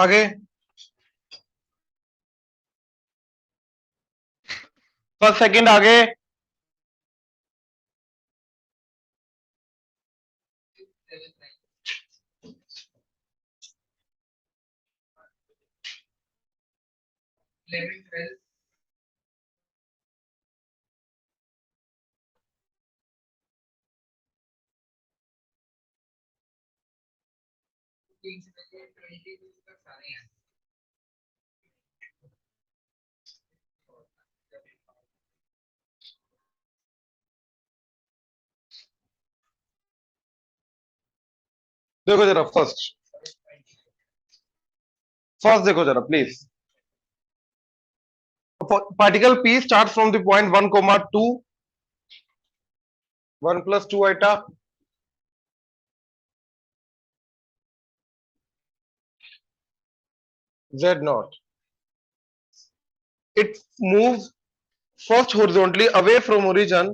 आगे first second आगे। देखो जरा फर्स्ट फर्स्ट देखो जरा please. Particle P start from the point 1, 2, 1 + 2 iota Z0. It moves first horizontally away from origin।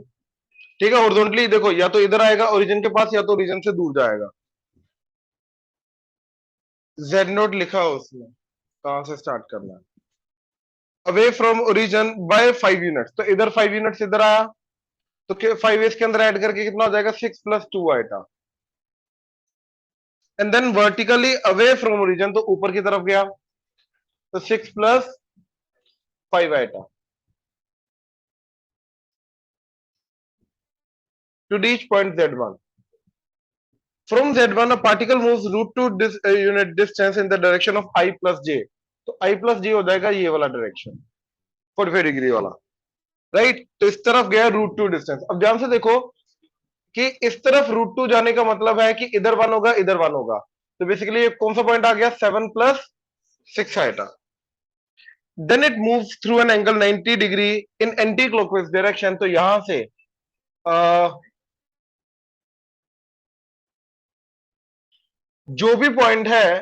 ठीक है, हॉरिजॉन्टली देखो, या तो इधर आएगा ओरिजिन के पास, या तो ओरिजिन से दूर जाएगा। Z0 लिखा हो उसमें, कहां से स्टार्ट करना है। Away from origin by 5 units, तो इधर 5 यूनिट्स इधर आया, तो 5 इसके अंदर ऐड करके कितना हो जाएगा, 6 + 2 iota. And then vertically away from origin, तो ऊपर की तरफ गया, तो 6 + 5 iota to reach point Z1. From Z1, a particle moves root to unit distance in the direction of I plus J. तो I plus J हो जाएगा ये वाला डायरेक्शन, 45 डिग्री वाला, राइट। तो इस तरफ गया रूट टू डिस्टेंस। अब ध्यान से देखो कि इस तरफ रूट टू जाने का मतलब है कि इधर 1 होगा, इधर 1 होगा। तो बेसिकली कौन सा पॉइंट आ गया, 7 + 6 iota. Then it moves through an angle 90 degree in anticlockwise direction. तो यहां से जो भी पॉइंट है,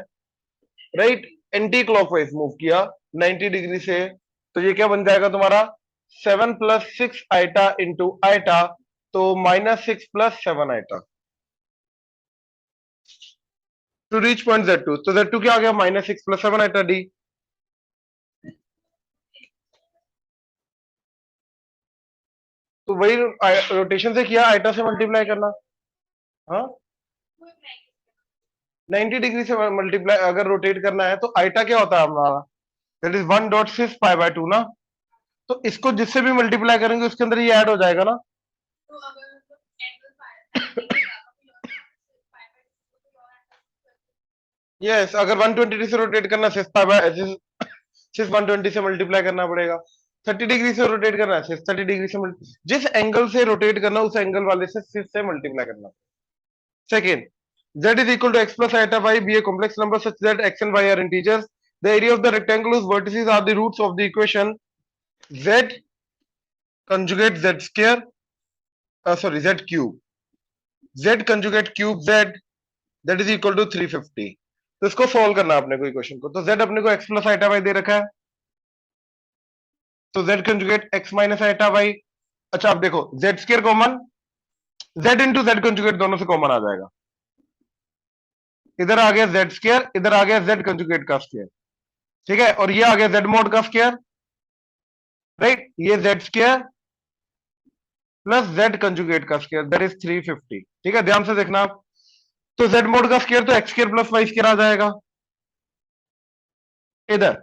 राइट, एंटी क्लॉकवाइज मूव किया 90 डिग्री से, तो ये क्या बन जाएगा तुम्हारा, 7 + 6 आइटा इंटू आइटा, तो -6 + 7 iota to reach point Z2। तो Z2 क्या आ गया, -6 + 7 आइटा डी। तो वही रोटेशन से किया, आइटा से मल्टीप्लाई करना। हाँ, 90 डिग्री से मल्टीप्लाई अगर रोटेट करना है, तो आइटा क्या होता है हमारा, दैट इज 1.6 π/2 ना। तो इसको जिससे भी मल्टीप्लाई करेंगे उसके अंदर ये ऐड हो जाएगा ना। यस, अगर 120 से रोटेट करना, 120 से मल्टीप्लाई करना पड़ेगा। 30 डिग्री से रोटेट करना है, 30 डिग्री से जिस एंगल से रोटेट करना उस एंगल वाले से 6 से मल्टीप्लाई करना। Second, z is equal to x plus iota y be a complex number such that x and y are integers. The area of the rectangle whose vertices are the roots of the equation z conjugate z square, z cube, z conjugate cube z, that is equal to 350। तो इसको solve करना है अपने को equation को। तो z अपने को x plus iota y दे रखा है, तो z conjugate x minus iota y। अच्छा अब देखो, z square common, z into z conjugate दोनों से कॉमन आ जाएगा। इधर आ गया z स्क्वायर, इधर आ गया z कंजुगेट का स्क्वायर, ठीक है, और ये आ गया z मोड का स्क्वायर, राइट। ये z square plus z conjugate का स्क्वायर, दैट इज 350। ठीक है, ध्यान से देखना आप। तो z मोड का स्क्वायर तो x square plus y square आ जाएगा इधर।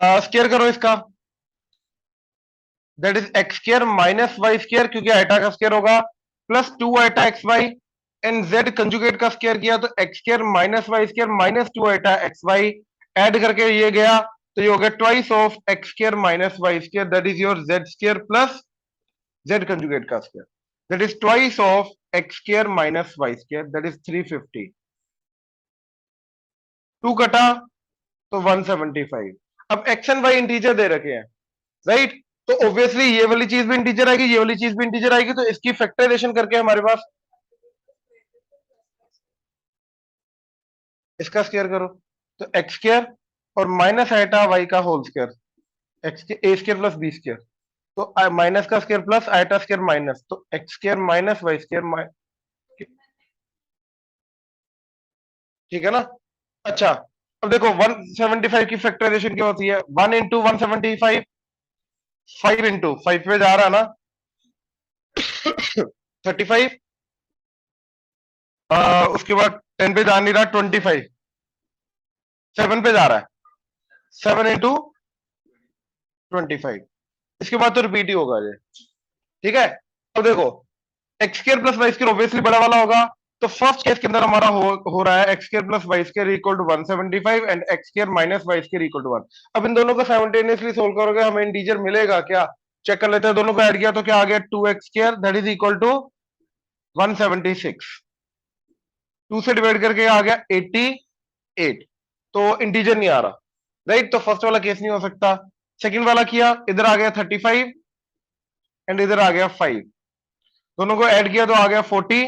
स्क्वायर करो इसका, that is x square minus y square, क्योंकि आइटा का स्क्वायर होगा, plus 2 iota x y. And z conjugate का स्क्वायर किया तो x square minus y square minus 2 iota x y, add करके ये गया, तो ये हो गया twice of x square minus y square, that is your z square plus z conjugate का square, that is twice of x square minus y square, that is 350। 2 कटा तो 175। अब एक्स एंड वाई इंटीजर दे रखे हैं, right. तो obviously ये वाली चीज भी इंटीजर आएगी, ये वाली चीज भी इंटीजर आएगी, तो इसकी फैक्टराइजेशन करके हमारे पास इसका स्क्वायर करो, तो एक्स स्क्वायर और माइनस आइटा वाई का होल स्क्वायर, एक्स के a square plus b square, तो माइनस का square plus iota square minus, तो x square minus y square ठीक है ना। अच्छा, अब देखो 175 की फैक्टराइजेशन क्या होती है, 1 इंटू 175, 5 इंटू 5 पे जा रहा है ना 35, उसके बाद 10 पे जा नहीं रहा 25, 7 पे जा रहा है, 7 इंटू 25, इसके बाद तो रिपीट ही होगा ये। ठीक है, अब देखो x square plus y square obviously बड़ा वाला होगा, तो फर्स्ट केस के अंदर हमारा हो रहा है x square plus y square equal to 175 and x square minus y square equal to 1। अब इन दोनों को साइमल्टेनियसली सोल्व करोगे, हमें इंटीजर मिलेगा क्या, चेक कर लेते हैं। दोनों को ऐड किया तो क्या आ गया, 2x² that is equal to 176, 2 से डिवाइड करके आ गया 88, तो इंटीजर नहीं आ रहा, राइट। तो फर्स्ट वाला केस नहीं हो सकता। सेकंड वाला किया, इधर आ गया 35 एंड इधर आ गया 5, दोनों को ऐड किया तो आ गया 40,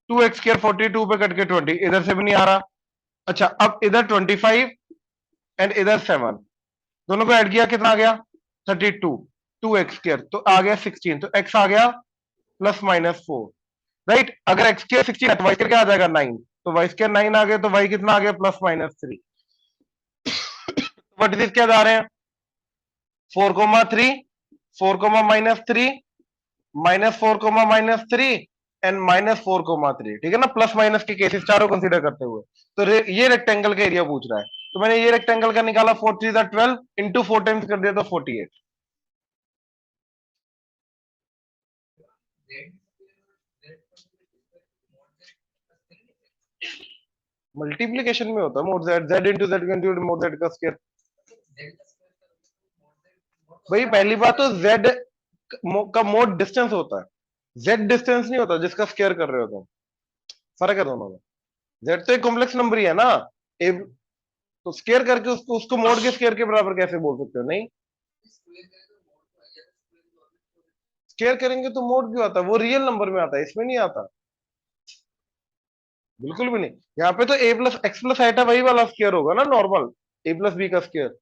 2x² 42 पे कट के 20, इधर से भी नहीं आ रहा। अच्छा, अब इधर 25 एंड इधर 7, दोनों को ऐड किया कितना आ गया 32, 2x² तो आ गया 16, तो x आ गया प्लस माइनस 4, राइट। अगर x² 16 है तो y² क्या आ जाएगा 9, तो y² 9 आ गया, तो y कितना आ गया प्लस माइनस 3। व्हाट इज क्या जा रहे हैं 4,3, 4,-3, -4,-3 एंड -4,3, ठीक है ना, प्लस माइनस के केसेस चारों कंसीडर करते हुए। तो ये रेक्टेंगल का एरिया पूछ रहा है, तो मैंने ये रेक्टेंगल का निकाला, 4 3 12 इंटू 4 टाइम्स कर दिया तो 48। मल्टीप्लीकेशन में होता है mode Z, Z into Z contribute mode Z का स्क्वायर। भाई पहली बात तो जेड का मोड डिस्टेंस होता है, जेड डिस्टेंस नहीं होता जिसका स्क्वायर कर रहे हो तुम, फर्क है दोनों में। जेड तो एक कॉम्प्लेक्स नंबर ही है ना, ए, तो स्क्वायर करके उसको मोड के स्क्वायर के बराबर कैसे बोल सकते हो, नहीं। स्क्वायर करेंगे तो मोड क्यों आता है, वो रियल नंबर में आता है, इसमें नहीं आता, बिल्कुल भी नहीं। यहाँ पे तो a plus x plus iota वही वाला स्क्वायर होगा ना, नॉर्मल ए प्लस बी का स्क्वायर,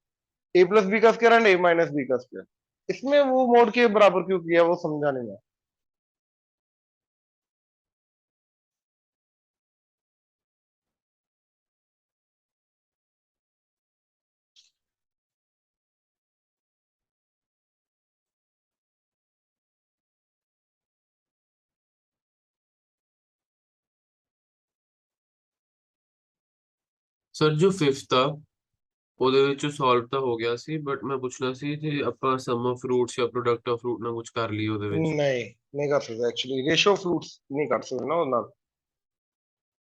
ए प्लस बी का square and a minus b का स्क्वायर। इसमें वो मोड के बराबर क्यों किया, वो समझा नहीं मैं। ਸਰ ਜੋ ਫਿਫਥ ਆ ਉਹਦੇ ਵਿੱਚ ਸੋਲਵ ਤਾਂ ਹੋ ਗਿਆ ਸੀ, ਬਟ ਮੈਂ ਪੁੱਛਣਾ ਸੀ ਜੇ ਆਪਾਂ ਸਮ ਆਫ ਫਰੂਟਸ ਜਾਂ ਪ੍ਰੋਡਕਟ ਆਫ ਫਰੂਟ ਨਾਲ ਕੁਝ ਕਰ ਲਈ ਉਹਦੇ ਵਿੱਚ। नहीं, नहीं कर सकते एक्चुअली, रेशियो फ्रूट्स नहीं कर सकते ना ਉਹਨਾਂ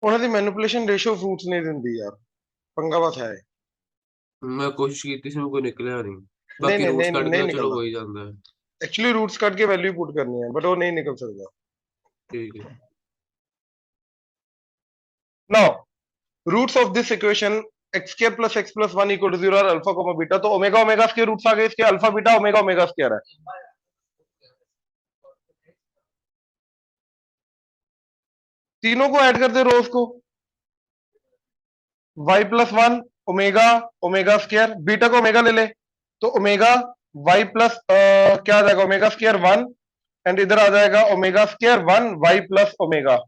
ਉਹਨਾਂ ਦੀ ਮੈਨੀਪੂਲੇਸ਼ਨ ਰੇਸ਼ੋ ਫਰੂਟਸ ਨਹੀਂ ਦਿੰਦੀ ਯਾਰ, ਪੰਗਾ ਬਸ ਹੈ। ਮੈਂ ਕੋਸ਼ਿਸ਼ ਕੀਤੀ ਸੀ, ਮੈਂ ਕੋਈ ਨਿਕਲਿਆ ਨਹੀਂ। नहीं ਬਾਕੀ नहीं ਰੂਟਸ नहीं ਕੱਢ ਕੇ नहीं ਤਾਂ ਚਲੋ निकलता, ਹੋ ਹੀ ਜਾਂਦਾ ਹੈ। एक्चुअली रूट्स काट के वैल्यू पुट करनी है बट वो नहीं निकल सकता। ठीक है। Now roots of this equation x square plus x plus 1 equal to 0 और अल्फा कोमा बीटा, तो ओमेगा ओमेगा के रूट्स आ गए इसके, alpha beta omega omega square है। तीनों को ऐड कर दे रोज को, y plus 1 omega omega square, beta को ओमेगा ले ले, तो ओमेगा y प्लस क्या आ जाएगा ओमेगा स्क्वायर 1 एंड इधर आ जाएगा omega square 1 y plus omega,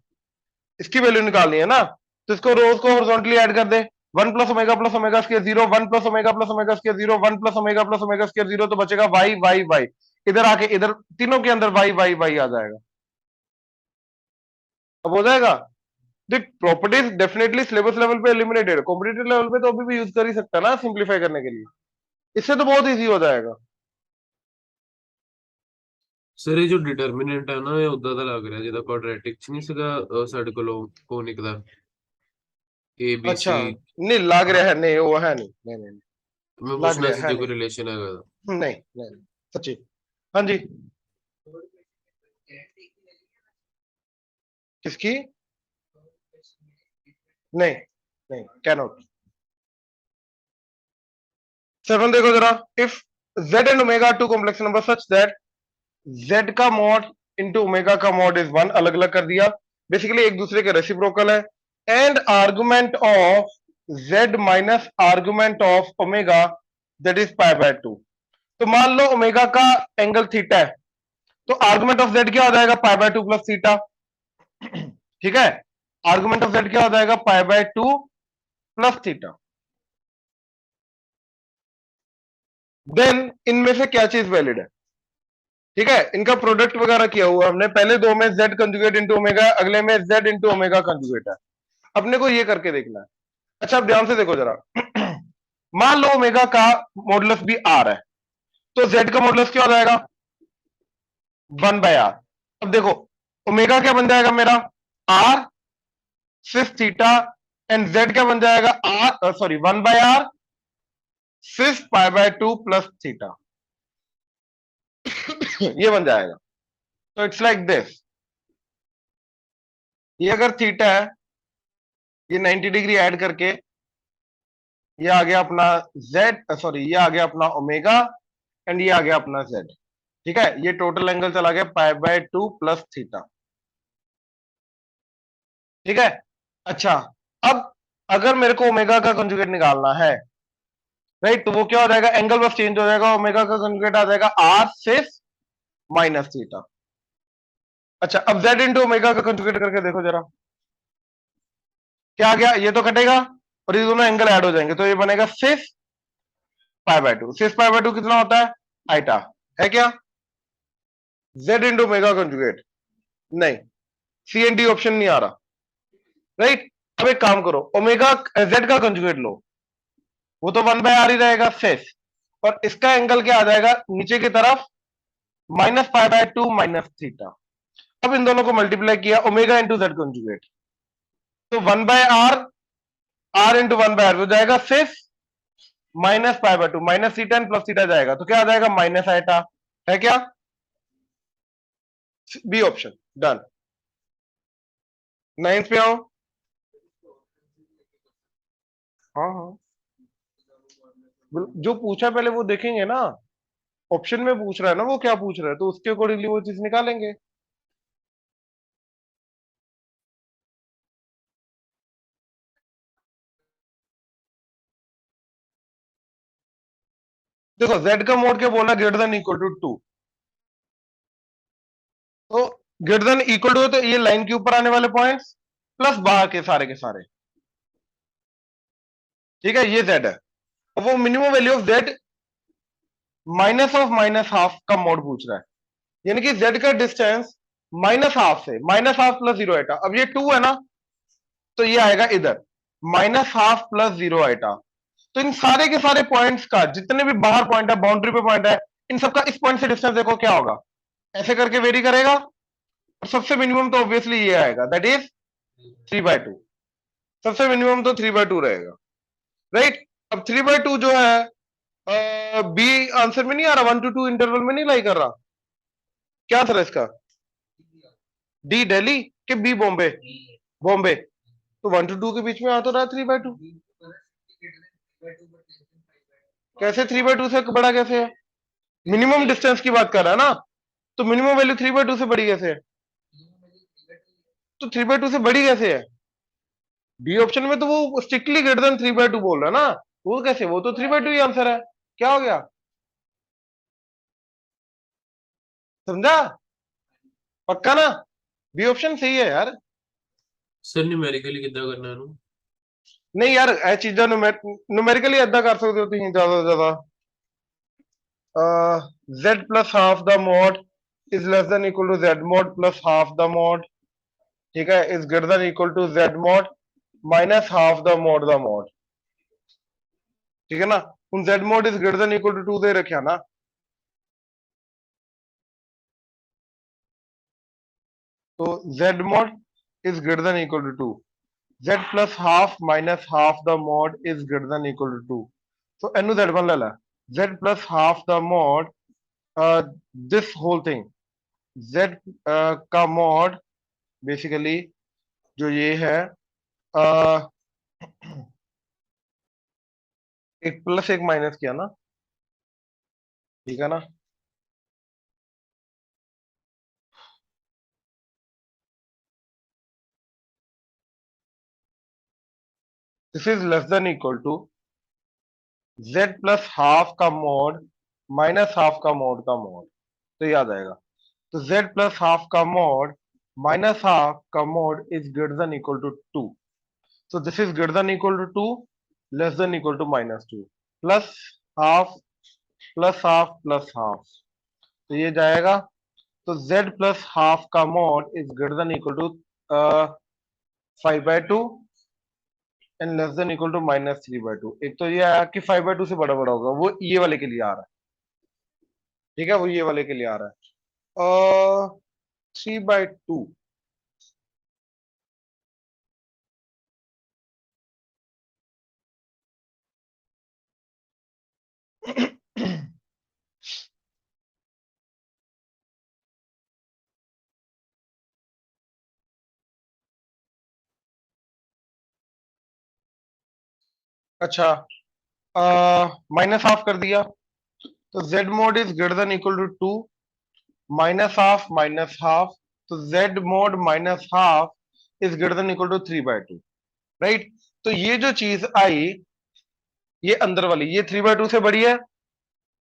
इसकी वैल्यू निकालनी है ना, तो इसको रोज को हॉरिजॉन्टली ऐड कर दे, 1 plus omega square 0, 1 plus omega square 0, 1 plus omega square 0, तो बचेगा वाई वाई वाई, इधर आके इधर तीनों के अंदर वाई वाई वाई आ जाएगा। अब हो जाएगा, देख प्रॉपर्टीज डेफिनेटली सिलेबस लेवल पे एलिमिनेटेड, कॉम्पिटिटिव लेवल पे तो अभी भी यूज कर ही सकता है ना सिंप्लीफाई करने के लिए, इससे तो बहुत इजी हो जाएगा। ਸਰ ਇਹ ਜੋ ਡਿਟਰਮੀਨੈਂਟ ਹੈ ਨਾ, ਇਹ ਉਦਾਂ ਦਾ ਲੱਗ ਰਿਹਾ ਜਿਹਦਾ ਕੁਆਡਰੈਟਿਕ ਚ ਨਹੀਂ ਸੀਗਾ, ਸਾਡੇ ਕੋਲੋਂ ਕੋਨਿਕ ਦਾ ਏ ਬੀ अच्छा, ਸੀ। नहीं लग रहा है, नहीं वो है नहीं, नहीं नहीं, मैं लग पूछना रहा सी है जो कोई नहीं, रिलेशन हैगा। नहीं नहीं नहीं, सच्ची। हाँ जी, किसकी, नहीं नहीं कैनॉट। 7 देखो जरा, if z and omega two complex number such that z का मॉड इंटू ओमेगा का मॉड इज 1, अलग अलग कर दिया, बेसिकली एक दूसरे के रेसिप्रोकल है, and argument of z minus argument of omega that is pi by 2। तो मान लो ओमेगा का एंगल थीटा है, तो आर्गुमेंट ऑफ z क्या हो जाएगा पाई बाय 2 प्लस थीटा, ठीक है। आर्गुमेंट ऑफ जेड क्या हो जाएगा, pi by 2 plus theta. Then इनमें से क्या चीज वैलिड है, ठीक है, इनका प्रोडक्ट वगैरह किया हुआ हमने, पहले दो में जेड कंजुगेट इंटू ओमेगा, अगले में जेड इंटू ओमेगा कंजुगेट है, अपने को ये करके देखना है। अच्छा अब ध्यान से देखो जरा मान लो ओमेगा का मॉडुलस भी आर है, तो जेड का मॉडुलस क्या हो जाएगा, 1/r। अब देखो ओमेगा क्या बन जाएगा मेरा, r cis theta, and z क्या बन जाएगा, r sorry 1/r cis pi by 2 plus theta ये बन जाएगा। तो इट्स लाइक दिस, ये अगर थीटा है, ये 90 डिग्री ऐड करके ये आ गया अपना जेड, सॉरी ये आ गया अपना ओमेगा, एंड ये आ गया अपना जेड, ठीक है, ये टोटल एंगल चला गया पाई बाय 2 प्लस थीटा, ठीक है। अच्छा अब अगर मेरे को ओमेगा का कंजुगेट निकालना है, राइट, तो वो क्या हो जाएगा, एंगल बस चेंज हो जाएगा, ओमेगा का कंजुगेट आ जाएगा आर सिस माइनस थीटा। अच्छा अब जेड इंटू ओमेगा का कंजुगेट करके देखो जरा, क्या आ गया, ये तो कटेगा और ये दोनों एंगल ऐड हो जाएंगे, तो ये बनेगा सिस pi by 2। Sis pi by 2 कितना होता है, आइटा, है क्या, जेड इंटू ओमेगा कंजुगेट, नहीं, सी एन डी ऑप्शन नहीं आ रहा, राइट। अब एक काम करो, ओमेगा जेड का कंजुगेट लो, वो तो 1/r ही रहेगा सेस, और इसका एंगल क्या आ जाएगा नीचे की तरफ, minus pi by 2 minus theta. अब इन दोनों को मल्टीप्लाई किया, ओमेगा इंटू जेड कंजुगेट, तो 1/r, आर इंटू 1/r हो जाएगा cis minus pi by 2 minus theta and plus theta जाएगा, तो क्या आ जाएगा, माइनस आइटा, है क्या, बी ऑप्शन, डन। नाइन्थ पे आओ, हाँ हाँ, जो पूछा पहले वो देखेंगे ना, ऑप्शन में पूछ रहा है ना वो क्या पूछ रहा है, तो उसके अकॉर्डिंगली वो चीज निकालेंगे। देखो z का मोड क्या बोला, ग्रेटर देन इक्वल टू 2, तो ग्रेटर देन इक्वल टू, तो ये लाइन के ऊपर आने वाले पॉइंट्स प्लस बाहर के सारे, ठीक है, ये z है। अब वो minimum value of z minus of minus half का मोड पूछ रहा है, यानी कि z का डिस्टेंस माइनस हाफ से, minus half plus zero iota, अब ये 2 है ना, तो ये आएगा इधर minus half plus zero iota. तो इन सारे के सारे पॉइंट्स का जितने भी बाहर पॉइंट है, बाउंड्री पे पॉइंट है, इन सबका इस पॉइंट से डिस्टेंस देखो क्या होगा, ऐसे करके वेरी करेगा, और सबसे मिनिमम तो ऑब्वियसली ये आएगा, दैट इज 3/2, सबसे मिनिमम तो 3/2 रहेगा, राइट। अब 3/2 जो है बी आंसर में नहीं आ रहा, 1 to 2 इंटरवल में नहीं लाई कर रहा, क्या आंसर है इसका, डी दिल्ली के बी बॉम्बे, बॉम्बे, तो 1 to 2 के बीच में आ तो रहा 3/2, कैसे 3/2 से बड़ा कैसे है, मिनिमम डिस्टेंस की बात कर रहा है ना, तो मिनिमम वैल्यू 3/2 से बड़ी कैसे है, तो 3/2 से बड़ी कैसे है, डी ऑप्शन में तो वो स्ट्रिक्टली ग्रेटर देन 3/2 बोल रहा है ना, वो कैसे, वो तो 3/2 ही आंसर है, क्या हो गया, समझा, पक्का ना, बी ऑप्शन सही है यार। सर न्यूमेरिकली कितना करना है ना? नहीं यार ਇਹ ਚੀਜ਼ਾਂ न्यूमेरिकली ਏਦਾਂ कर सकते हो ਤੁਸੀਂ ज्यादा से ज्यादा, z plus half the mod is less than equal to z mod plus half the mod, ठीक है, is greater than equal to z mod minus half the mod, ठीक है ना, ਹੁਣ z mod is greater than equal to 2 दे रखा ना, तो z mod is greater than equal to 2, z plus half minus half the mod is greater than equal to 2, so ਇਹਨੂੰ z1 ਲੈ ਲੈ, z plus half the mod, uh, this whole thing z का mod basically जो ये है, uh, एक plus एक minus किया ना, ठीक है ना, this is less than equal to z plus half का मोड माइनस हाफ का मोड, तो याद आएगा, तो z प्लस हाफ का मोड minus half का mod is greater than equal to 2. So this is greater than equal to 2, less than equal to minus 2. Plus half, plus half, plus half. तो ये जाएगा, तो z plus half का mod is greater than equal to 5/2 and less than equal to -3/2. एक तो ये आया कि 5/2 से बड़ा बड़ा होगा, वो ये वाले के लिए आ रहा है, ठीक है, वो ये वाले के लिए आ रहा है 3/2. अच्छा, माइनस हाफ कर दिया, तो z mod is greater than equal to 2, minus half, तो z mod minus half is greater than equal to 3/2. Right, तो ये जो चीज आई, ये अंदर वाली, ये 3/2 से बड़ी है.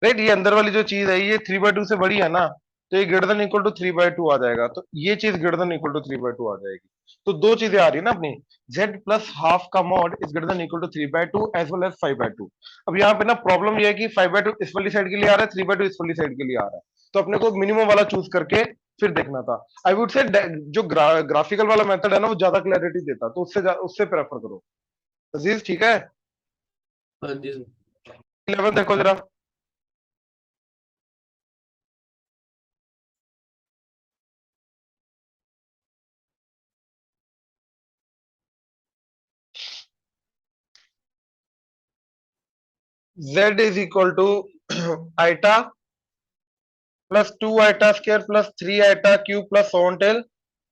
राइट, ये अंदर वाली जो चीज है ये 3/2 से बड़ी है ना, तो ये ग्रेटर देन इक्वल टू 3/2 आ जाएगा, तो ये चीज ग्रेटर देन इक्वल टू 3/2 आ जाएगी. तो दो चीजें आ रही है ना अपनी, z प्लस हाफ का mod is greater than equal to 3/2 as well as 5/2. अब यहाँ पे ना प्रॉब्लम ये है कि 5/2 इस वाली साइड के लिए आ रहा है, 3/2 इस वाली साइड के लिए आ रहा है, तो अपने को मिनिमम वाला चूज करके फिर देखना था. आई वुड से जो ग्राफिकल वाला मेथड है ना वो ज्यादा क्लैरिटी देता, तो उससे प्रेफर करो. अजीज ठीक है. हाँ जी सर. 11 देखो जरा. z is equal to iota plus 2 iota square plus 3 iota cube plus until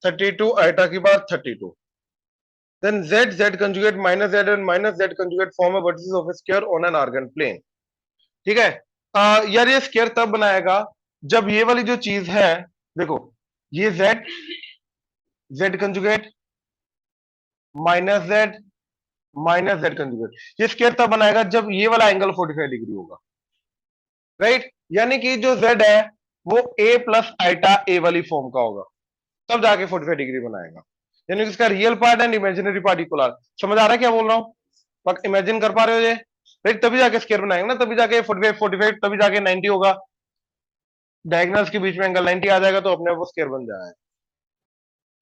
32 iota की बार 32. Then z conjugate minus z and minus z conjugate form a vertices of a square on an argand plane. ठीक है. यार ये square तब बनाएगा जब ये वाली जो चीज है, देखो, ये z conjugate minus z conjugate, ये स्क्वायर तब बनाएगा जब ये वाला एंगल 45 डिग्री होगा. राइट, यानी कि जो z है वो a प्लस आइटा a वाली फॉर्म का होगा, तब जाके 45 डिग्री बनाएगा. यानी कि इसका real part and imaginary part equal आ. समझ आ रहा है क्या बोल रहा हूँ? पक इमेजिन कर पा रहे हो ये? राइट, तभी जाके स्क्वायर बनाएंगे ना, तभी जाके 45 तभी जाके 90 होगा. डायगोनल्स के बीच में एंगल 90 आ जाएगा, तो अपने वो स्क्वायर बन जाएगा.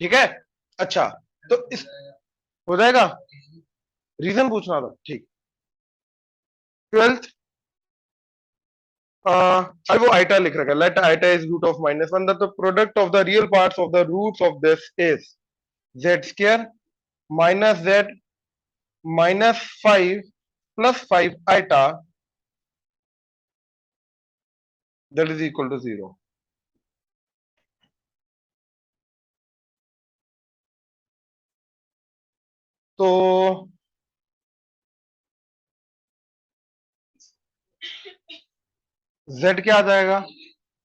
ठीक है. अच्छा, तो इस हो जाएगा. रीजन पूछना था, ठीक. 12th, अब वो आइटा लिख रखा है, let iota is root of -1, the product of the real parts of the roots of this is z square minus z -5 plus 5 iota that is equal to 0. तो z क्या आ जाएगा?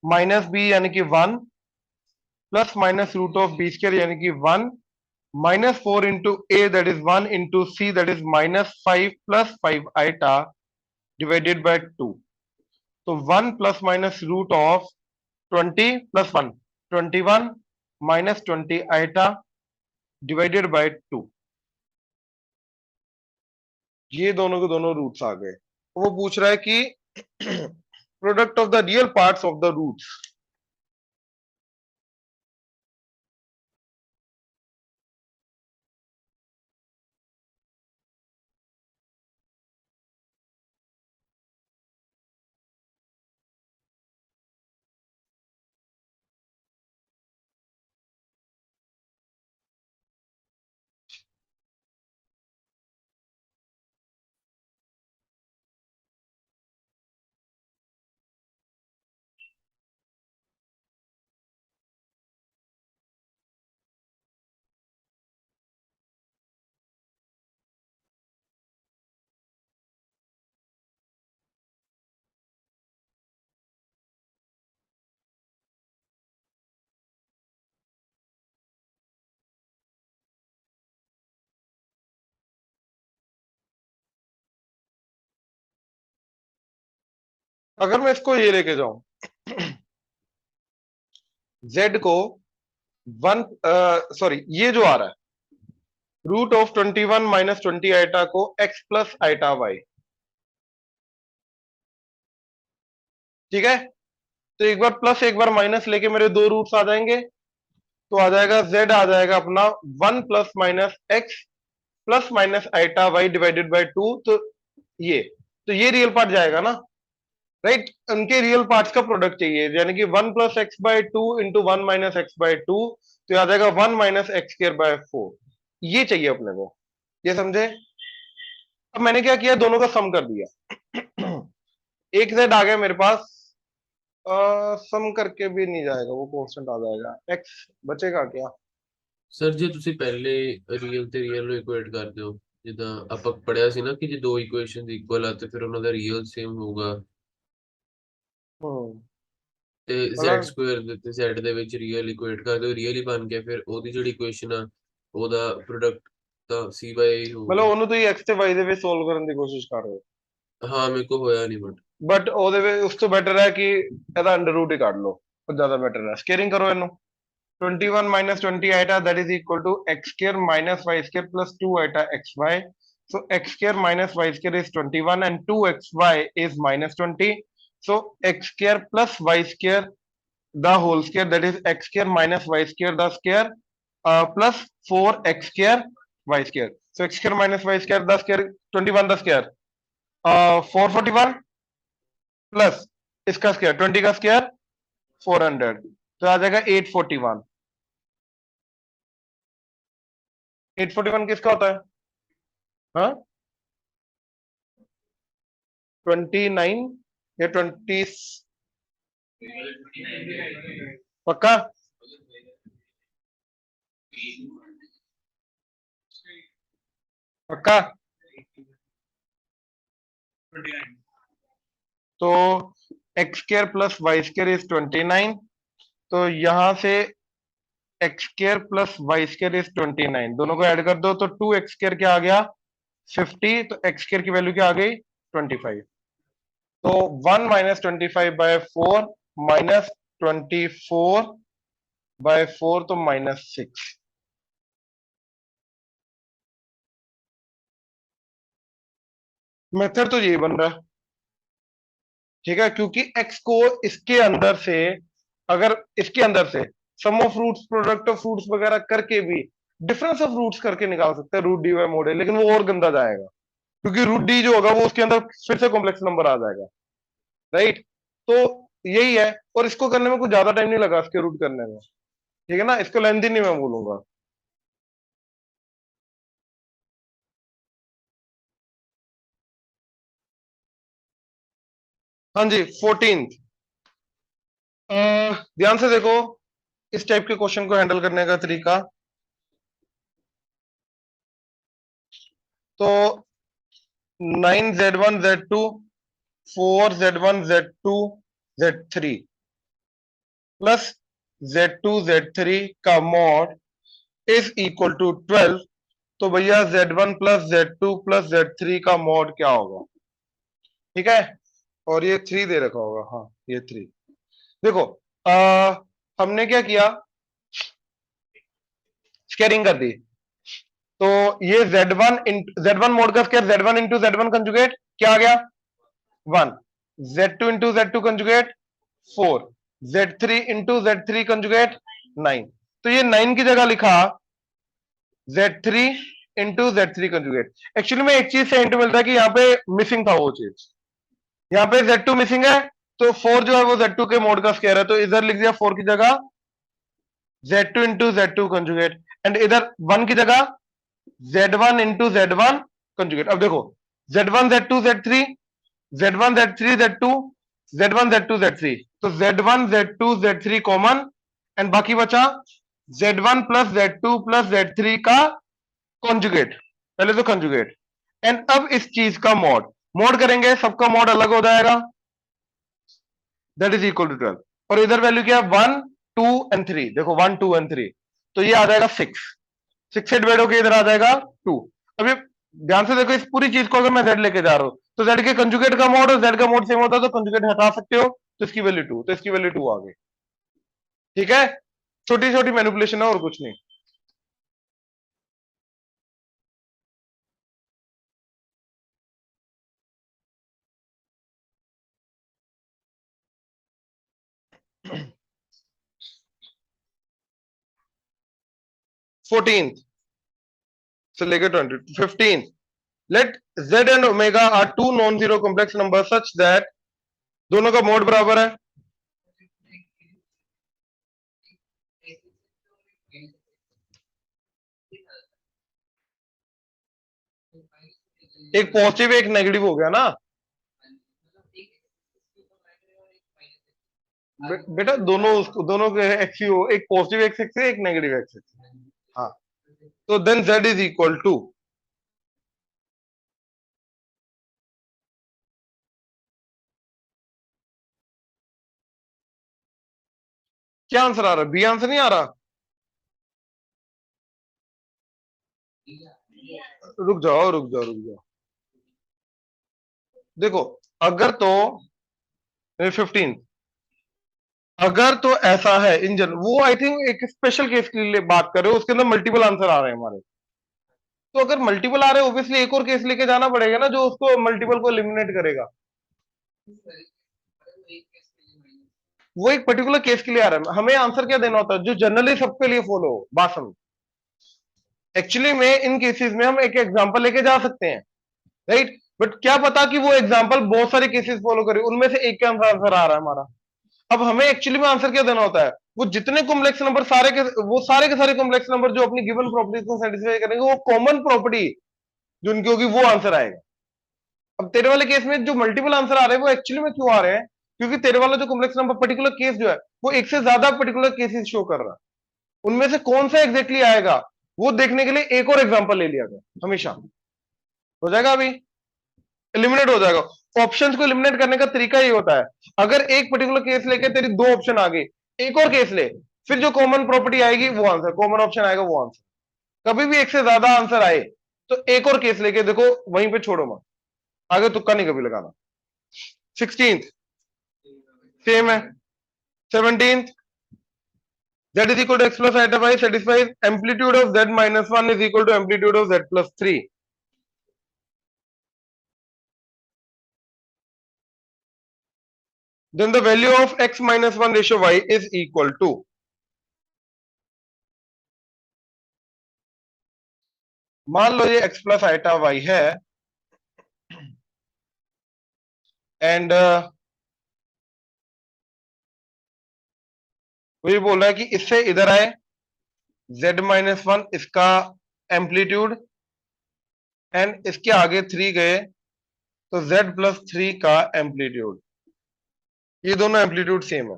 -b यानी कि 1 plus minus root of b square यानी कि 1 -4 into a that is 1 into c that is -5 plus 5 iota divided by 2. तो 1 plus minus root of 20 plus 1 21 minus 20 iota divided by 2. ये दोनों के दोनों रूट्स आ गए. वो पूछ रहा है कि product of the real parts of the roots. अगर मैं इसको ये लेके जाऊं, z को वन सॉरी ये जो आ रहा है रूट ऑफ 21 माइनस 20 आइटा को x प्लस आइटा वाई, ठीक है। तो एक बार प्लस एक बार माइनस लेके मेरे दो रूट्स आ जाएंगे, तो आ जाएगा z आ जाएगा अपना 1 plus minus x plus minus iota y divided by 2। ये तो ये रियल पार्ट जाएगा ना, राइट। उनके रियल पार्ट्स का प्रोडक्ट चाहिए, यानी कि 1 plus x by 2 into 1 minus x by 2, तो ये आ जाएगा 1 माइनस एक्स स्क्वायर बाय 4। ये चाहिए अपने को, ये समझे। अब मैंने क्या किया, दोनों का सम कर दिया। एक z आ गया मेरे पास, सम करके भी नहीं जाएगा, वो कांस्टेंट आ जाएगा, x बचेगा क्या। ਸਰ ਜੇ ਤੁਸੀਂ ਪਹਿਲੇ ਰੀਅਲ ਤੇ ਰੀਅਲ ਨੂੰ ਇਕੁਏਟ ਕਰਦੇ ਹੋ, ਜਿੱਦਾਂ ਆਪਾਂ ਪੜਿਆ ਸੀ ਨਾ ਕਿ ਜੇ ਦੋ ਇਕੁਏਸ਼ਨਸ ਇਕੁਅਲ ਆ ਤੇ ਫਿਰ ਉਹਨਾਂ ਦਾ ਰੀਅਲ ਸੇਮ ਹੋਊਗਾ, हम्म ਤੇ z मतलब ਸਕੁਅਰ ਦੇ ਤੇ z ਦੇ ਵਿੱਚ ਰੀਅਲ ਇਕੁਏਟ ਕਰਦੇ ਹੋ, ਰੀਅਲ ਹੀ ਬਣ ਗਿਆ, ਫਿਰ ਉਹਦੀ ਜਿਹੜੀ ਇਕੁਏਸ਼ਨ ਆ ਉਹਦਾ ਪ੍ਰੋਡਕਟ ਤਾਂ c ਬਾਈ ਹੋਊਗਾ। ਉਹਨੂੰ ਤੁਸੀਂ x ਤੇ y ਦੇ ਵਿੱਚ ਸੋਲਵ ਕਰਨ ਦੀ ਕੋਸ਼ਿਸ਼ ਕਰ ਰਹੇ ਹੋ, ਹਾਂ ਮੇਰੇ ਕੋ ਹੋਇਆ ਨਹੀਂ ਬਟ ਉਹਦੇ ਵਿੱਚ ਉਸ ਤੋਂ ਬੈਟਰ ਹੈ ਕਿ ਇਹਦਾ ਅੰਡਰ ਰੂਟ ਹੀ ਕੱਢ ਲਓ, ਉਹ ਜ਼ਿਆਦਾ ਬੈਟਰ ਹੈ। ਸਕੇਅਰਿੰਗ ਕਰੋ ਇਹਨੂੰ, 21 minus 20 iota, that is equal to x square minus y square plus 2 iota xy. So x square minus y square is 21 and 2xy is minus 20. So x square plus y square the whole square, that is x square minus y square the square, plus 4x square y square. So x square minus y square the square, 21 the square, 441 plus इसका square 20 का square 400, तो आ जाएगा 841। 841 किसका होता है, हाँ 29 या 20, पक्का। पक्का, तो x square plus y square is 29, तो यहां से x square plus y square is 29, दोनों को ऐड कर दो तो 2x स्क्र क्या आ गया 50, तो एक्स स्क्र की वैल्यू क्या आ गई 25। तो 1 माइनस 25/4 माइनस 24/4, तो -6। मेथड तो यही बन रहा है, ठीक है, क्योंकि x को इसके अंदर से, अगर इसके अंदर से sum of roots product of roots वगैरह करके भी डिफरेंस ऑफ रूट्स करके निकाल सकते हैं रूट डी बाई मोड है, लेकिन वो और गंदा जाएगा, क्योंकि रूट डी जो होगा वो उसके अंदर फिर से कॉम्प्लेक्स नंबर आ जाएगा, राइट। तो यही है, और इसको करने में कुछ ज्यादा टाइम नहीं लगा इसके रूट करने में, ठीक है ना, इसको लेंथी नहीं मैं बोलूंगा। हाँ जी 14, ध्यान से देखो इस टाइप के क्वेश्चन को हैंडल करने का तरीका। तो 9z1z2 4z1z2z3 प्लस z2z3 का मॉड इज इक्वल टू 12, तो भैया z1 plus z2 plus z3 का मॉड क्या होगा, ठीक है। और ये 3 दे रखा होगा, हाँ ये 3। देखो हमने क्या किया, स्केयरिंग कर दी, तो ये z1 मोड का square z1 into z1 conjugate क्या आ गया 1, z2 into z2 conjugate 4, z3 into z3 conjugate 9। तो ये 9 की जगह लिखा z3 into z3 conjugate. Actually में एक चीज से हिंट मिलता है कि यहाँ पे मिसिंग था वो चीज, यहाँ पे z2 मिसिंग है, तो 4 जो है वो z2 के मोड का स्क्वायर है, तो इधर लिख दिया 4 की जगह z2 into z2 conjugate, and इधर 1 की जगह z1 इंटू z1 कंजुगेट। अब देखो z1 z2 z3 z1 z3 z2 z1 z2 z3, तो z1 z2 z3 common, and बाकी बचा z1 plus z2 plus z3 का कॉन्जुगेट, पहले तो कंजुगेट, एंड अब इस चीज का मॉड, मॉड करेंगे सबका मॉड अलग हो जाएगा, दैट इज इक्वल टू 12, और इधर वैल्यू क्या है 1 2 एंड 3, देखो 1 2 एंड 3, तो ये आ जाएगा 6, 6 से डिवाइड होकर इधर आ जाएगा 2। अब ये ध्यान से देखो, इस पूरी चीज को अगर मैं z लेके जा रहा हूं, तो z के कंजुगेट का मॉड और z का मॉड सेम होता है, तो कंजुगेट हटा सकते हो, तो इसकी वैल्यू 2, तो इसकी वैल्यू 2 आ गई, ठीक है। छोटी छोटी मैनिपुलेशन है और कुछ नहीं। फोर्टीन से लेकर 15, let z and omega are two non zero complex number such that दोनों का मोड बराबर है। एक पॉजिटिव एक नेगेटिव हो गया ना बेटा, दोनों दोनों के एक्स हो, एक पॉजिटिव एक्स एक्सिस एक नेगेटिव एक्स एक्सिस। हाँ, तो then z is equal to, क्या आंसर आ रहा है? बी आंसर नहीं आ रहा? रुक जाओ रुक जाओ रुक जाओ, देखो अगर तो 15, अगर तो ऐसा है इन जनरल, वो आई थिंक एक स्पेशल केस के लिए बात कर रहे हो, उसके अंदर मल्टीपल आंसर आ रहे हैं हमारे। तो अगर मल्टीपल आ रहे हैं, ऑब्वियसली एक और केस लेके जाना पड़ेगा ना, जो उसको मल्टीपल को एलिमिनेट करेगा। वो एक पर्टिकुलर केस के लिए आ रहा है, हमें आंसर क्या देना होता है जो जनरली सबके लिए फॉलो हो, बात समझ। एक्चुअली में इन केसेस में हम एक एग्जांपल लेके जा सकते हैं, राइट, बट क्या पता कि वो एग्जांपल बहुत सारे केसेस फॉलो करे, उनमें से एक का आंसर आ रहा है हमारा। अब हमें एक्चुअली में आंसर क्या देना होता है, वो जितने कॉम्प्लेक्स नंबर सारे के सारे कॉम्प्लेक्स नंबर जो अपनी गिवन प्रॉपर्टीज को सेटिस्फाई करेंगे, वो कॉमन प्रॉपर्टी जो उनकी होगी वो आंसर आएगा। अब तेरे वाले केस में जो मल्टीपल आंसर आ रहे हैं वो एक्चुअली में क्यों आ रहे हैं, क्योंकि तेरे वाला जो कॉम्प्लेक्स नंबर पर्टिकुलर केस जो है वो एक से ज्यादा पर्टिकुलर केसेस शो कर रहा है, उनमें से कौन सा एग्जैक्टली आएगा वो देखने के लिए एक और एग्जांपल ले लिया गया। हमेशा हो जाएगा, अभी एलिमिनेट हो जाएगा। ऑप्शंस को एलिमिनेट करने का तरीका ये होता है, अगर एक पर्टिकुलर केस लेके तेरी दो ऑप्शन आ गए, एक और केस ले, फिर जो कॉमन प्रॉपर्टी आएगी वो आंसर, कॉमन ऑप्शन आएगा वो आंसर। कभी भी एक से ज्यादा आंसर आए तो एक और केस लेके देखो, वहीं पे छोड़ो मत, आगे तुक्का नहीं कभी लगाना। 16th सेम है। 17th, z is equal to x plus iota y satisfies amplitude of z minus 1 is equal to amplitude of z plus 3. Then the value of x minus 1 ratio y is equal to, मान लो ये x plus iota y है, and वो ये बोल रहा है कि इससे इधर आए z माइनस 1 इसका एम्पलीट्यूड, एंड इसके आगे 3 गए तो z प्लस 3 का एम्पलीट्यूड, ये दोनों एम्पलीट्यूड सेम है।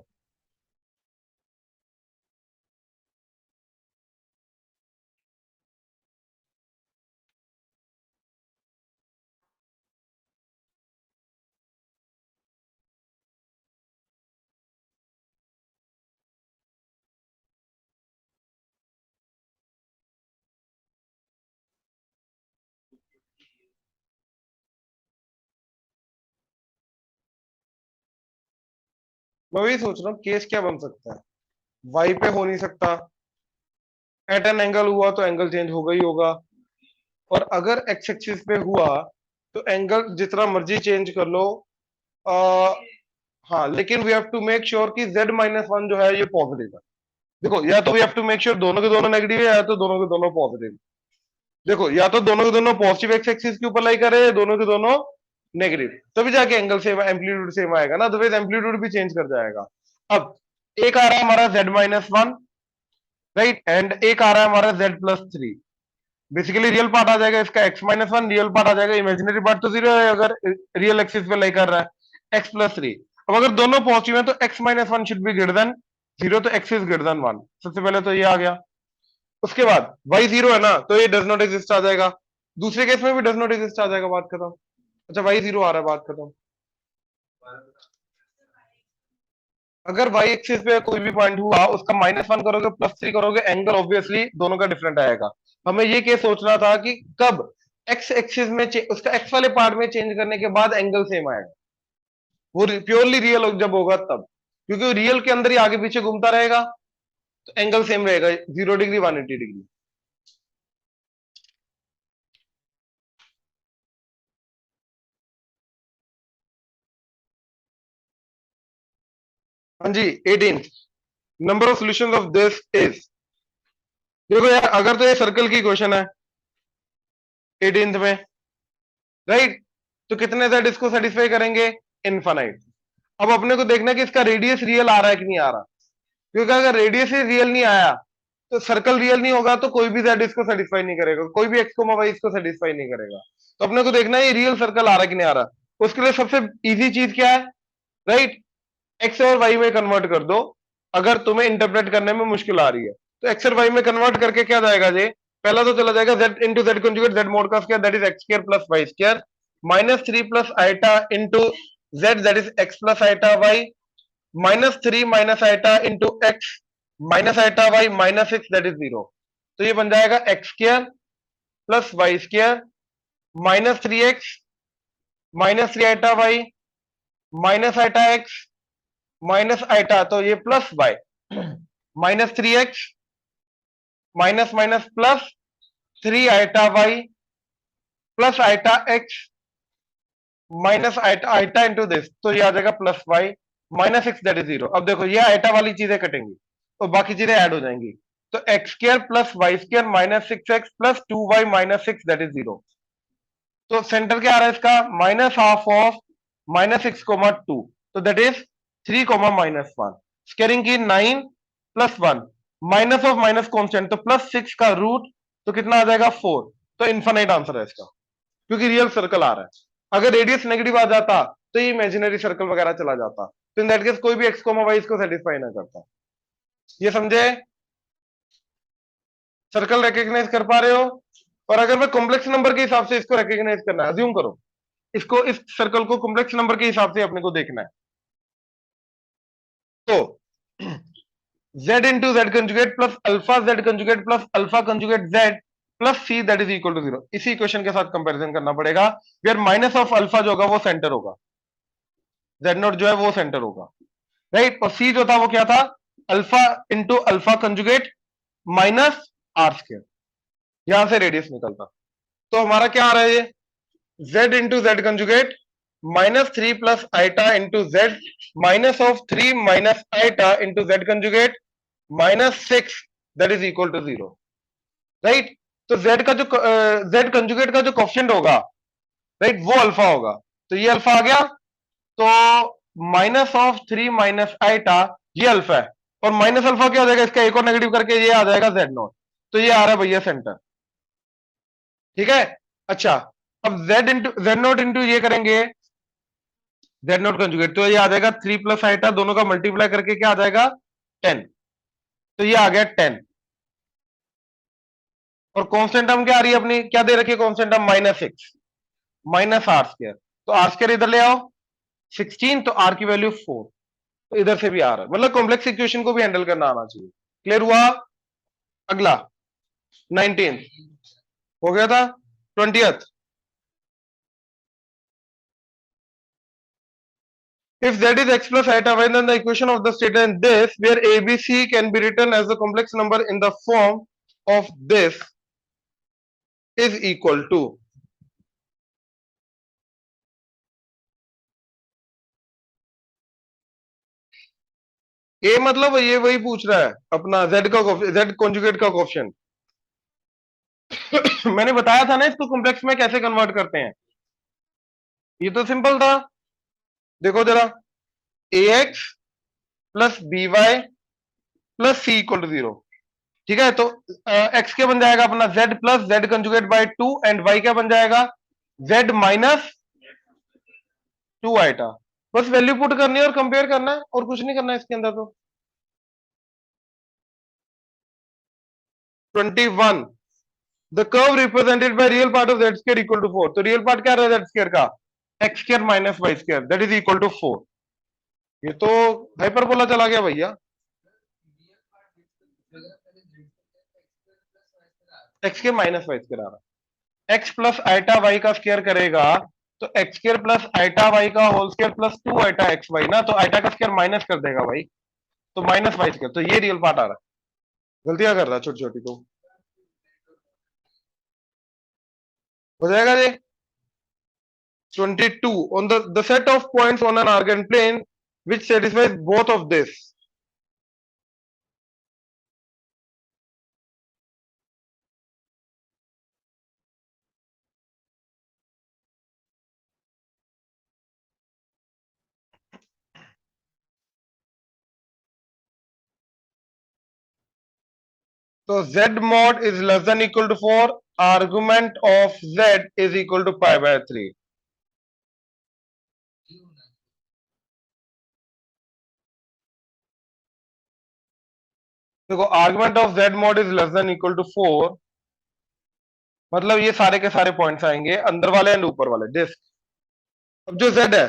मैं वही सोच रहा हूँ केस क्या बन सकता है, y पे हो नहीं सकता, एट एन एंगल हुआ तो एंगल चेंज होगा ही होगा, और अगर x एक्सिस पे हुआ तो एंगल जितना मर्जी चेंज कर लो। आ, हाँ, लेकिन we have to make sure कि z माइनस 1 जो है ये पॉजिटिव है। देखो, या तो we have to make sure दोनों के दोनों नेगेटिव है, या तो दोनों के दोनों पॉजिटिव। देखो, या तो दोनों के दोनों पॉजिटिव एक्स एक्सिस के ऊपर लाई करे, दोनों के दोनों नेगेटिव, तभी जाके एंगल सेम, एम्पलीट्यूड सेम आएगा ना, तो फिर एम्पलीट्यूड भी चेंज कर जाएगा। अब एक आ रहा है हमारा z माइनस 1, राइट, एंड एक आ रहा है हमारा z plus 3। Basically real part आ जाएगा इसका x माइनस 1, रियल पार्ट आ जाएगा, इमेजिनरी पार्ट तो जीरो है अगर रियल एक्सिस पे लाई कर रहा है, x प्लस 3। अब अगर दोनों पॉजिटिव है तो x minus 1 should be greater than 0, तो x इज ग्रेटर देन 1। सबसे पहले तो ये आ गया। उसके बाद y 0 है ना, तो ये डज नॉट एग्जिस्ट आ जाएगा। दूसरे केस में भी डज नॉट एग्जिस्ट आ जाएगा, बात खत्म। अच्छा, y 0 आ रहा है, बात खत्म। अगर y एक्सिस पे कोई भी पॉइंट हुआ, उसका -1 करोगे प्लस 3 करोगे, एंगल ऑब्वियसली दोनों का डिफरेंट आएगा। हमें ये केस सोचना था कि कब x एक्सिस में उसका x वाले पार्ट में चेंज करने के बाद एंगल सेम आएगा, वो प्योरली रियल जब होगा तब, क्योंकि रियल के अंदर ही आगे पीछे घूमता रहेगा, तो एंगल सेम रहेगा, 0 डिग्री 180 डिग्री। हाँ जी 18, number of solutions of this is, देखो यार अगर तो ये सर्कल की क्वेश्चन है 18th में, राइट, तो कितने जेड इसको सेटिस्फाई करेंगे, इनफाइनाइट। अब अपने को देखना है कि इसका रेडियस रियल आ रहा है कि नहीं आ रहा, क्योंकि अगर रेडियस ही रियल नहीं आया तो सर्कल रियल नहीं होगा, तो कोई भी जेड इसको सेटिस्फाई नहीं करेगा, कोई भी एक्स कोमा वाई इसको सेटिस्फाई नहीं करेगा। तो अपने को देखना है ये रियल सर्कल आ रहा है कि नहीं आ रहा। उसके लिए सबसे इजी चीज क्या है, राइट, एक्स और वाई में कन्वर्ट कर दो, अगर तुम्हें इंटरप्रेट करने में मुश्किल आ रही है। तो एक्स और वाई में कन्वर्ट करके क्या जाएगा जी, पहला तो चला जाएगा z into z conjugate z mod का square that is x square plus y square minus 3 plus iota into z that is x plus iota y minus 3 minus iota into x minus iota y minus 6 that is 0। तो ये बन जाएगा x square plus y square minus 3x minus 3 iota y minus iota x minus iota, तो ये plus y minus 3x minus minus plus 3 iota y plus iota x minus iota iota into this, तो ये आ जाएगा plus y minus 6 that is 0। अब देखो ये iota वाली चीजें कटेंगी तो बाकी चीजें ऐड हो जाएंगी, तो x square plus y square minus 6x plus 2y minus 6 that is 0। तो सेंटर क्या आ रहा है इसका, minus half of minus 6 comma 2, तो that is 3 comma minus 1, squaring की 9 plus 1 minus of minus constant, तो प्लस 6 का रूट, तो कितना आ जाएगा 4। तो इन्फिनिट आंसर है इसका, क्योंकि रियल सर्कल आ रहा है। अगर रेडियस नेगेटिव आ जाता तो ये इमेजिनरी सर्कल वगैरह चला जाता, तो इन दैट केस कोई भी एक्स कोमा वाई इसको सेटिस्फाई ना करता। ये समझे, सर्कल रिकॉग्नाइज कर पा रहे हो। और अगर मैं कॉम्प्लेक्स नंबर के हिसाब से इसको रिकॉग्नाइज करना है, अज्यूम करो इसको, इस सर्कल को कॉम्प्लेक्स नंबर के हिसाब से अपने को देखना है, तो z into z conjugate plus alpha z conjugate plus alpha conjugate z plus c that is equal to 0, इसी इक्वेशन के साथ कंपैरिजन करना पड़ेगा, वेयर माइनस ऑफ अल्फा जो होगा वो सेंटर होगा, जेड नॉट जो है वो सेंटर होगा, राइट। और सी जो था वो क्या था, alpha into alpha conjugate minus r square, यहां से रेडियस निकलता। तो हमारा क्या आ रहा है, ये z into z conjugate minus 3 plus iota into z minus of 3 minus iota into z conjugate minus 6 that is equal to 0, right. तो z का जो z कंजुगेट का जो कोफिशिएंट होगा, राइट, वो अल्फा होगा, तो ये अल्फा आ गया। तो माइनस ऑफ 3 माइनस आइटा ये अल्फा है, और माइनस अल्फा क्या हो जाएगा, इसका एक और नेगेटिव करके ये आ जाएगा जेड नॉट, तो ये आ रहा है भैया सेंटर, ठीक है। अच्छा, अब जेड नॉट इंटू ये करेंगे जेड नॉट कंजुगेट, तो ये आ जाएगा 3 प्लस आइटा, दोनों का मल्टीप्लाई करके क्या आ जाएगा 10, तो ये आ गया 10। और कांस्टेंट हम क्या आ रही है अपनी, क्या दे रखी है कांस्टेंट हम, माइनस 6 माइनस आर स्क्वायर, तो आर स्क्वायर इधर ले आओ 16, तो आर की वैल्यू 4, तो इधर से भी आ रहा है, मतलब कॉम्प्लेक्स इक्वेशन को भी हैंडल करना आना चाहिए। क्लियर हुआ। अगला 19 हो गया था, 20th, if z is x plus iota y, then the equation of the statement this where abc can be written as a complex number in the form of this is equal to, a मतलब ये वही पूछ रहा है अपना z का z conjugate का coefficient मैंने बताया था ना इसको कॉम्प्लेक्स में कैसे कन्वर्ट करते हैं, ये तो सिंपल था। देखो जरा, ax plus b y plus c equal to 0, ठीक है। तो x क्या बन जाएगा अपना, z plus z conjugate by 2, and y क्या बन जाएगा, z माइनस 2 आइटा। बस वैल्यू पुट करनी है और कंपेयर करना है, और कुछ नहीं करना है इसके अंदर। तो 21, the curve represented by real part of z square equal to 4, तो रियल पार्ट क्या रहा है जेड स्क्वायर का, x square minus y square that is equal to 4, ये तो हाइपरबोला चला गया भैया, x square minus y square आ रहा है, एक्स प्लस आइटा वाई का स्क्वायर करेगा तो x square plus iota y का whole square plus 2 iota x Y ना, तो आइटा का स्क्वायर माइनस कर देगा भाई, तो माइनस वाई स्क्वायर, तो ये रियल पार्ट आ रहा है। गलतियां कर रहा छोटी छोटी, तो हो जाएगा जी। 22 on the set of points on an argand plane which satisfies both of this. So z mod is less than equal to 4, argument of z is equal to pi by 3. देखो argument of z mod is less than equal to 4, मतलब ये सारे के सारे points आएंगे अंदर वाले and ऊपर वाले दिस। अब जो z है,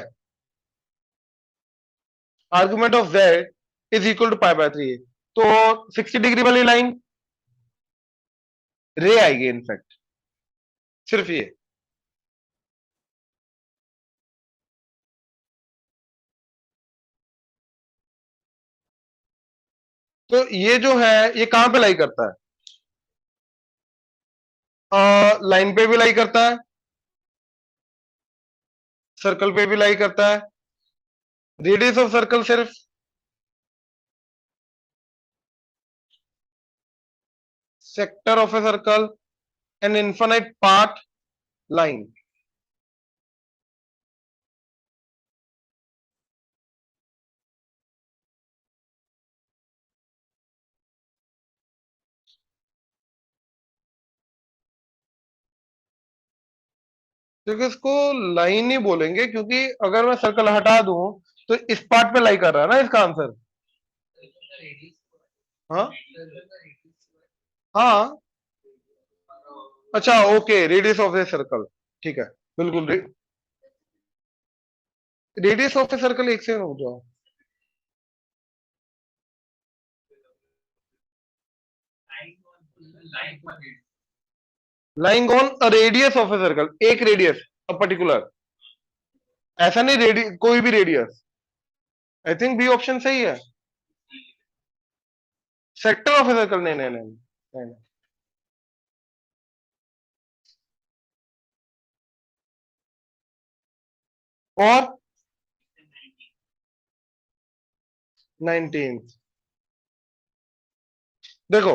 argument of z is equal to pi by 3, तो 60 डिग्री वाली लाइन रे आएगी इनफैक्ट, सिर्फ ये। तो ये जो है ये कहां पे लाई करता है? लाइन पे भी लाई करता है, सर्कल पे भी लाई करता है। रेडियस ऑफ सर्कल सिर्फ sector of a circle an infinite path line. क्योंकि इसको लाइन ही बोलेंगे, क्योंकि अगर मैं सर्कल हटा दूं तो इस पार्ट पे लाई कर रहा है ना इसका आंसर। हाँ हाँ, अच्छा okay, radius of a circle, ठीक है बिल्कुल। रेडियस ऑफ ए सर्कल, एक सेकंड हो जाओ। Lying on a radius of a circle, एक रेडियस अ पर्टिकुलर, ऐसा नहीं रेडियस कोई भी radius. I think B option सही है। सेक्टर ऑफ ए सर्कल, नहीं नहीं नहीं नहीं, नहीं। और 19, देखो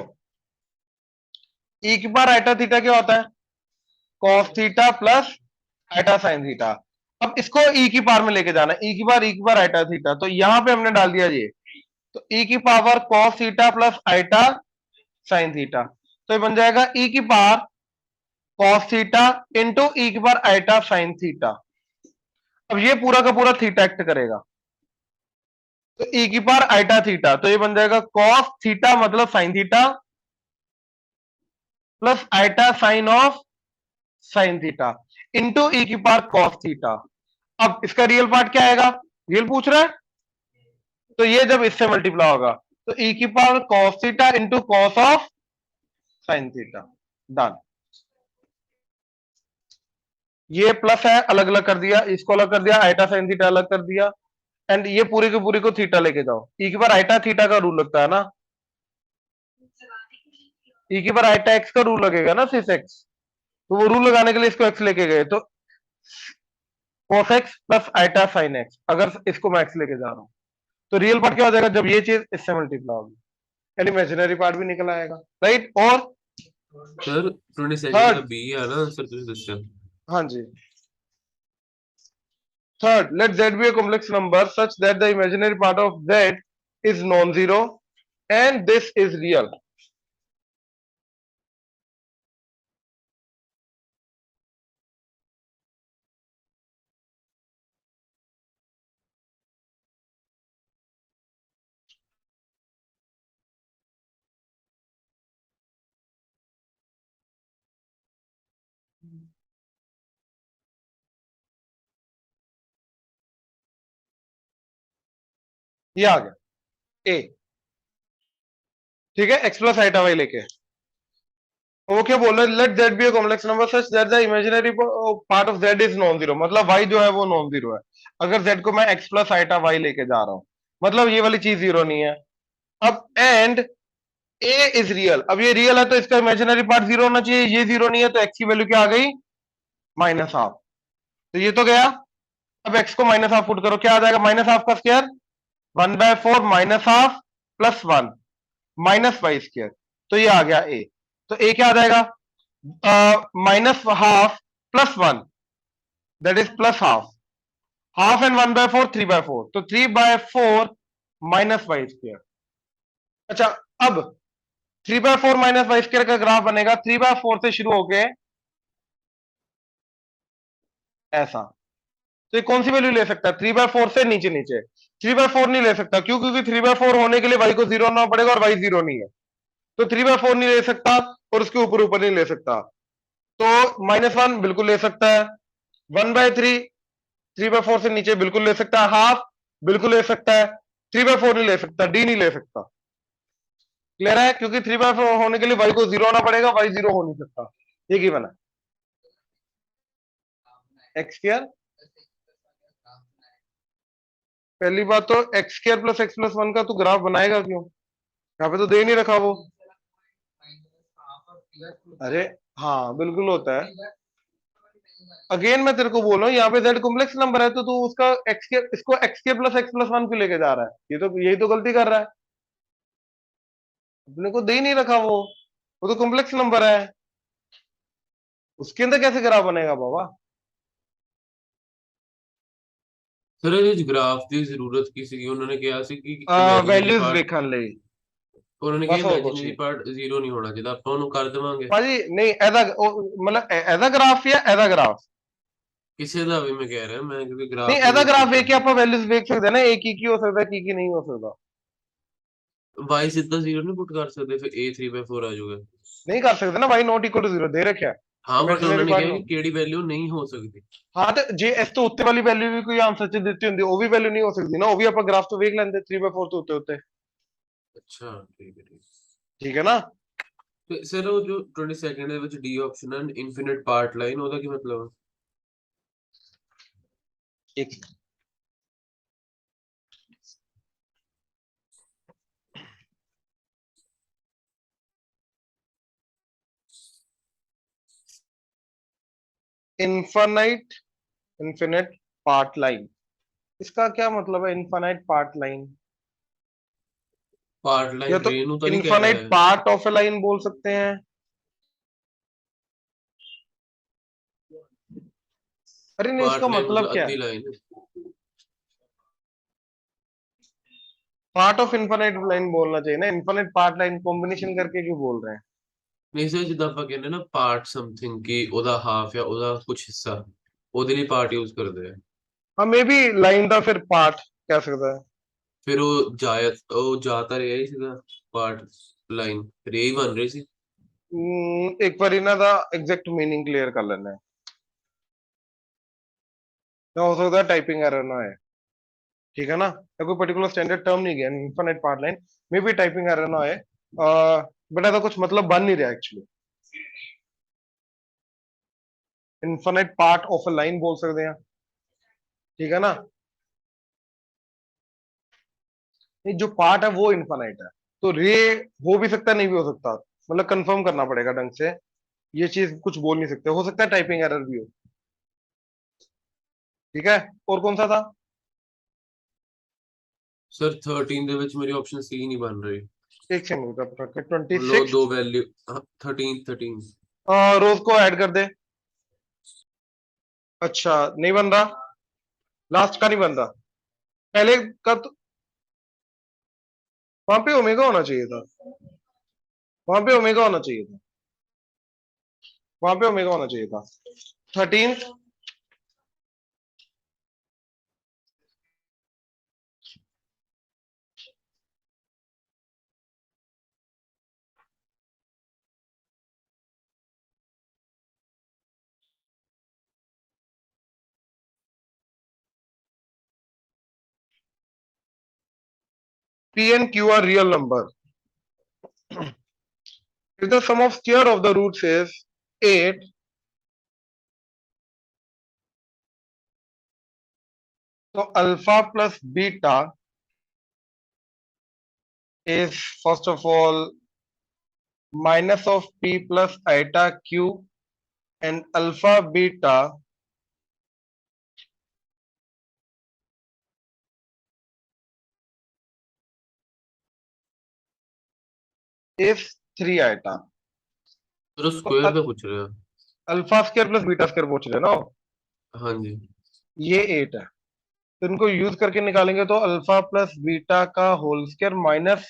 ई की बार आइटा थीटा क्या होता है? Cos theta plus iota sine theta. अब इसको ई की पावर में लेके जाना है, ई की बार आइटा थीटा, तो यहां पे हमने डाल दिया ये, तो ई की power cos theta plus iota sine theta, तो ये बन जाएगा ई की power cos theta into e की पावर आइटा साइन थीटा। अब ये पूरा का पूरा थीटा एक्ट करेगा, तो ई की पावर आइटा थीटा, तो ये बन जाएगा कॉस थीटा मतलब sine theta plus iota sine of sine theta into e की पावर कॉस थीटा। अब इसका रियल पार्ट क्या आएगा? रियल पूछ रहा है, तो ये जब इससे मल्टीप्लाई होगा तो ई की power cos theta into cos of sine theta, done. ये प्लस है, अलग अलग कर दिया, इसको अलग कर दिया, आइटा साइन थीटा अलग कर दिया, एंड ये पूरी की पूरी को थीटा लेके जाओ। ई की बार आइटा थीटा का रूल लगता है ना, ई की बार आइटा एक्स का रूल लगेगा ना, सिस एक्स, तो वो रूल लगाने के लिए इसको एक्स लेके गए, तो cos x plus iota sine x, अगर इसको मैं एक्स लेके जा रहा हूं तो रियल पार्ट क्या हो जाएगा जब ये चीज इससे मल्टीप्लाई होगी, यानी इमेजिनरी पार्ट भी निकल आएगा, राइट। और सर 22 का थर्ड, बी है ना आंसर, ਤੁਸੀਂ ਦੱਸਿਆ। हाँ जी, third, let z be a complex number such that the imaginary part of z is non-zero and this is real. ये आ गया ए, ठीक है, एक्स प्लस आइटा वाई लेके। वो क्या बोल रहे हैं? Let z be a complex number such that the imaginary part of z is non zero, मतलब वाई जो है वो नॉन जीरो है अगर जेड को मैं एक्स प्लस आइटा वाई लेके जा रहा हूं, मतलब ये वाली चीज जीरो नहीं है। अब एंड ए इज रियल। अब ये रियल है तो इसका इमेजिनरी पार्ट जीरो होना चाहिए, ये जीरो नहीं है तो एक्स की वैल्यू क्या आ गई, माइनस हाफ। तो ये तो गया। अब एक्स को माइनस हाफ पुट करो, क्या आ जाएगा, माइनस हाफ का square 1/4 minus half plus 1 minus y square. तो ये आ गया ए। तो ए क्या आ जाएगा, minus half plus 1, that is plus half. Half and 1/4 3/4, तो 3/4 माइनस वाई स्क्वायर। अच्छा, अब 3/4 माइनस वाई स्क्वायर का ग्राफ बनेगा 3/4 से शुरू होके ऐसा। तो ये कौन सी वैल्यू ले सकता है, 3/4 से नीचे नीचे। 3/4 नहीं ले सकता, क्यों, क्योंकि 3/4 होने के लिए वाई को जीरो होना पड़ेगा और वाई जीरो नहीं है, तो 3/4 नहीं ले सकता और उसके ऊपर ऊपर नहीं ले सकता। तो -1 बिल्कुल ले सकता है, 1/3 3/4 से नीचे बिल्कुल ले सकता है, हाफ बिल्कुल ले सकता है, 3/4 नहीं ले सकता, डी नहीं ले सकता। क्लियर है, क्योंकि 3/4 होने के लिए वाई को जीरो होना पड़ेगा, वाई जीरो हो नहीं सकता। ये की बना एक्स स्क्वायर। पहली बात तो x square plus x plus 1 का तू ग्राफ बनाएगा क्यों, यहाँ पे तो दे नहीं रखा वो। अरे हाँ बिल्कुल होता है। अगेन मैं तेरे को बोल रहा हूँ, यहाँ पे z कॉम्प्लेक्स नंबर है तो तू उसका एक्स के, इसको एक्स के प्लस एक्स प्लस 1 क्यों लेके जा रहा है, ये तो यही तो गलती कर रहा है। अपने को दे ही नहीं रखा वो तो कॉम्प्लेक्स नंबर है, उसके अंदर कैसे ग्राफ बनेगा बाबा। सर ਇਹ ग्राफ की जरूरत की सी उन्होंने कहा सी कि इमेजिनरी वैल्यूज पार्ट ਵੇਖਣ ਲਈ उन्होंने कहा बस और कुछ इमेजिनरी नहीं पार्ट जीरो नहीं होना चाहिए ਆਪਾਂ ਉਹਨੂੰ ਕਰ ਦੇਵਾਂਗੇ भाजी, नहीं ऐसा मतलब ऐसा ग्राफ या ऐसा ग्राफ, ਕਿਸੇ ਦਾ ਵੀ ਮੈਂ ਕਹਿ ਰਿਹਾ ਮੈਂ ਕਿਉਂਕਿ नहीं ग्राफ ही ऐसा नहीं ग्राफ पूछा ਵੇਖ ਕੇ ਆਪਾਂ वैल्यूज ਵੇਖ ਸਕਦੇ ना, एक ही हो सकता है की नहीं हो सकता। y ਸਿੱਧਾ ਜ਼ੀਰੋ नहीं पुट कर सकते फिर a 3/4 आ जाएगा नहीं कर सकते ना, y not equal to zero दे रखा है हाँ बट इमेजिनरी उन्होंने पार्ट कहा नो। कि केड़ी वैल्यू नहीं हो सकती हाँ तो जे इस तो उत्ते वाली वैल्यू भी कोई आंसर च ਦਿੱਤੀ ਹੁੰਦੀ ਉਹ ਵੀ वैल्यू नहीं हो सकती ना, वो भी ਆਪਾਂ ग्राफ तो ਵੇਖ ਲੈਂਦੇ 3/4 ਤੋਂ ਉੱਤੇ ਉੱਤੇ। अच्छा ठीक है ठीक ठीक है ना। ਤੇ ਸਰ ਉਹ ਜੋ 22nd ਦੇ ਵਿੱਚ ਡੀ ਆਪਸ਼ਨ ਹੈ ਇਨਫਿਨਿਟ ਪਾਰਟ ਲਾਈਨ ਉਹਦਾ ਕੀ ਮਤਲਬ ਹੈ एक इनफाइनाइट इनफिनिट पार्ट लाइन, इसका क्या मतलब है इनफाइनाइट पार्ट लाइन, पार्ट या लाइन तो रे ਨੂੰ ਤਾਂ ਨਹੀਂ ਕਹਿ ਰਿਹਾ इनफाइनाइट है पार्ट ऑफ ए लाइन बोल सकते हैं। अरे नहीं, पार्ट इसका लाइन मतलब मतलब क्या अद्धी है, line part of infinite line बोलना चाहिए ना, इनफाइनाइट पार्ट लाइन कॉम्बिनेशन करके क्यों बोल रहे हैं। ਨਹੀਂ ਸਰ ਜਿੱਦਾਂ ਆਪਾਂ ਕਹਿੰਦੇ ਨਾ ਪਾਰਟ ਸਮਥਿੰਗ ਕਿ ਉਹਦਾ ਹਾਫ ਜਾਂ ਉਹਦਾ ਕੁਝ ਹਿੱਸਾ ਉਹਦੇ ਲਈ ਪਾਰਟ ਯੂਜ਼ ਕਰਦੇ ਆ हाँ मे बी लाइन का फिर पार्ट कह सकता है। ਫਿਰ ਉਹ ਜਾ ਤਾਂ ਰਿਹਾ ਹੀ ਸੀਗਾ ਪਾर्ट ਲਾइन ਫਿਰ ਇਹੀ ਬਣ ਰਹੀ ਸੀ एक बार इन्हों का एग्जैक्ट मीनिंग क्लियर कर लेना है, क्या हो सकता है टाइपिंग एरर ना है। ठीक है ना, या कोई पर्टिकुलर स्टैंडर्ड टर्म नहीं गया infinite part line, may be typing error ना है, बट ऐसा कुछ मतलब बन नहीं रहा actually. Infinite part of a line बोल सकते हैं। ठीक है ना, नहीं जो पार्ट है वो इनफाइनाइट है, तो रे हो भी सकता है नहीं भी हो सकता, मतलब कंफर्म करना पड़ेगा ढंग से, ये चीज कुछ बोल नहीं सकते, हो सकता है टाइपिंग एरर भी हो। ठीक है, और कौन सा था। सर 13 ਦੇ ਵਿੱਚ ਮੇਰੀ ਆਪਸ਼ਨ ਸੀ नहीं बन रही एक सेकंड, ट्वेंटी मतलब सिक्स दो वैल्यू 13 रोज को ऐड कर दे। अच्छा नहीं बन रहा, लास्ट का नहीं बन रहा, पहले का तो वहां पे ओमेगा होना चाहिए था, वहां पे ओमेगा होना चाहिए था, वहां पे ओमेगा होना चाहिए था। 13 P and Q are real number. If the sum of square of the roots is 8, so alpha plus beta is first of all minus of p plus eta q and alpha beta is 3 eta. तो तो square का पूछ रहे हैं। Alpha square plus beta square पूछ रहे हैं ना, हाँ जी। ये 8 है। तो इनको यूज करके निकालेंगे तो अल्फा प्लस बीटा का whole square minus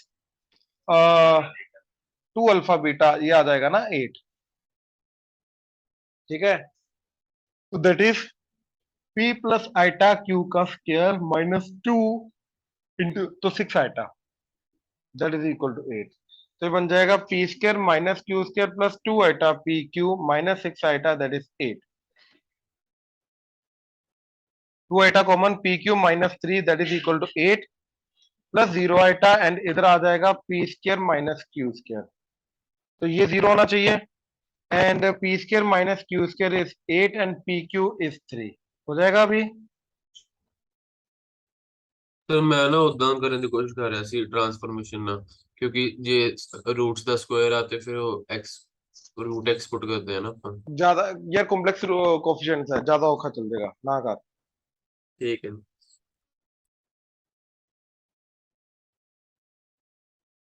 2 alpha beta, ये आ जाएगा ना 8। ठीक है, तो that is p plus iota q का स्क्वायर माइनस 2 इंटू तो 6 iota, that is equal to 8। तो ये बन जाएगा p square minus q square plus 2 iota p q minus 6 iota, that is 8। 2 iota common, p q minus 3 that is equal to 8 plus 0 iota and इधर आ जाएगा p square minus q square, तो ये 0 होना चाहिए and p square minus q square is 8 and p q is 3। हो जाएगा अभी। सर मैं ना उदां करने की कोशिश कर रहा सी ट्रांसफॉर्मेशन ना, क्योंकि जे रूट्स दा स्क्वायर आते फिर वो एक्स रूट एक्स पुट करते हैं ना अपन। ज्यादा यार कॉम्प्लेक्स कोफिशिएंट्स है, ज्यादा औखा चल जाएगा ना कर। ठीक है।